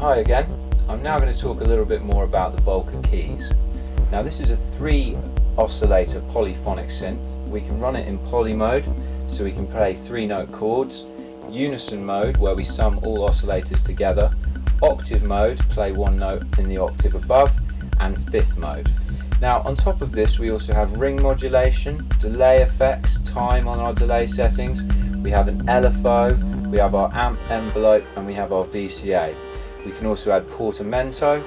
Hi again. I'm now going to talk a little bit more about the Volca Keys. Now this is a 3 oscillator polyphonic synth. We can run it in poly mode, so we can play 3-note chords, unison mode where we sum all oscillators together, octave mode, play 1 note in the octave above, and 5th mode. Now on top of this we also have ring modulation, delay effects, time on our delay settings, we have an LFO, we have our amp envelope, and we have our VCA. We can also add portamento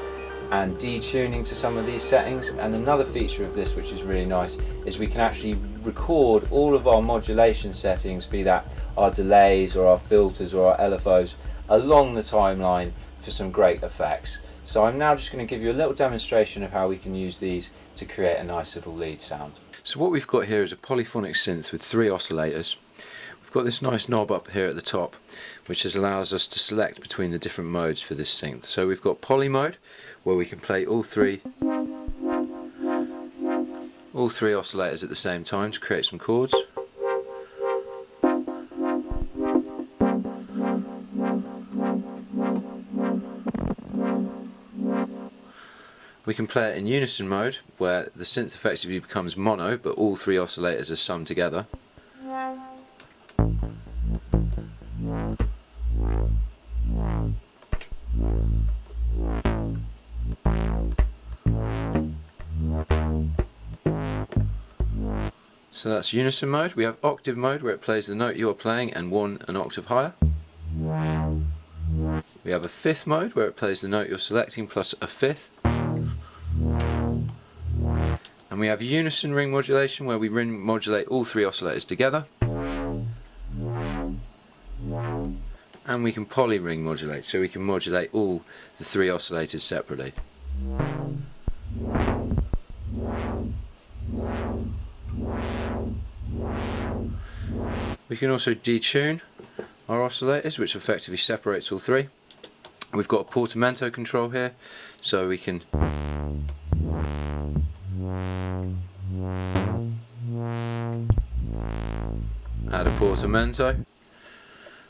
and detuning to some of these settings, and another feature of this which is really nice is we can actually record all of our modulation settings, be that our delays or our filters or our LFOs, along the timeline for some great effects. So I'm now just going to give you a little demonstration of how we can use these to create a nice little lead sound. So what we've got here is a polyphonic synth with 3 oscillators. We've got this nice knob up here at the top which allows us to select between the different modes for this synth. So we've got poly mode where we can play all three oscillators at the same time to create some chords. We can play it in unison mode where the synth effectively becomes mono but all 3 oscillators are summed together. So that's unison mode. We have octave mode where it plays the note you're playing and an octave higher. We have a 5th mode where it plays the note you're selecting plus a 5th. And we have unison ring modulation where we ring modulate all 3 oscillators together. And we can poly ring modulate, so we can modulate all the 3 oscillators separately. We can also detune our oscillators, which effectively separates all 3. We've got a portamento control here, so we can add a portamento.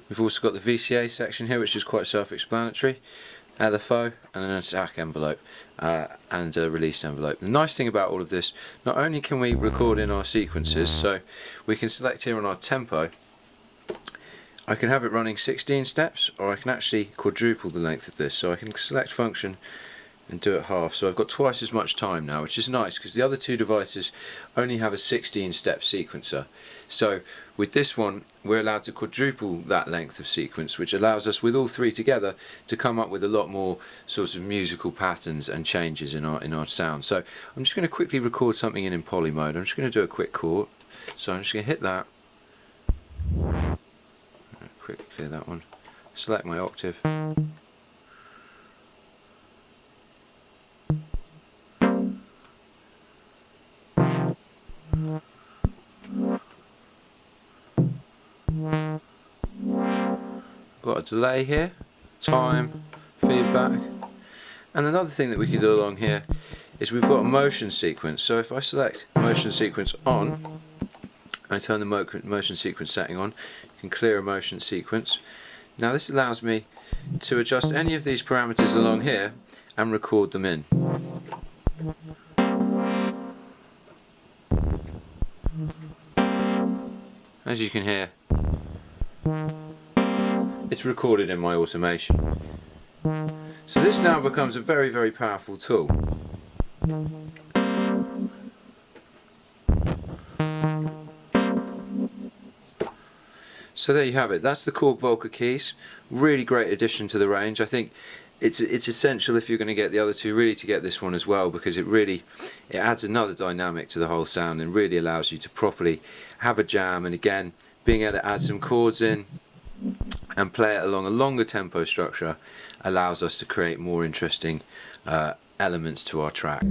We've also got the VCA section here, which is quite self-explanatory, LFO, and an attack envelope and a release envelope. The nice thing about all of this, not only can we record in our sequences, so we can select here on our tempo, I can have it running 16 steps, or I can actually quadruple the length of this, so I can select function and do it half, so I've got twice as much time now, which is nice because the other 2 devices only have a 16-step sequencer. So with this one we're allowed to quadruple that length of sequence, which allows us with all 3 together to come up with a lot more sorts of musical patterns and changes in our sound. So I'm just going to quickly record something in poly mode. I'm just going to do a quick chord, so I'm just going to hit that, quickly clear that one, select my octave, got a delay here, time, feedback, and another thing that we can do along here is we've got a motion sequence. So if I select motion sequence on, I turn the motion sequence setting on, you can clear a motion sequence. Now this allows me to adjust any of these parameters along here and record them in. As you can hear, it's recorded in my automation. So this now becomes a very, very powerful tool. So there you have it. That's the Korg Volca Keys. Really great addition to the range. I think it's essential if you're going to get the other 2 really to get this one as well, because it adds another dynamic to the whole sound and really allows you to properly have a jam, and again being able to add some chords in and play it along a longer tempo structure allows us to create more interesting elements to our track.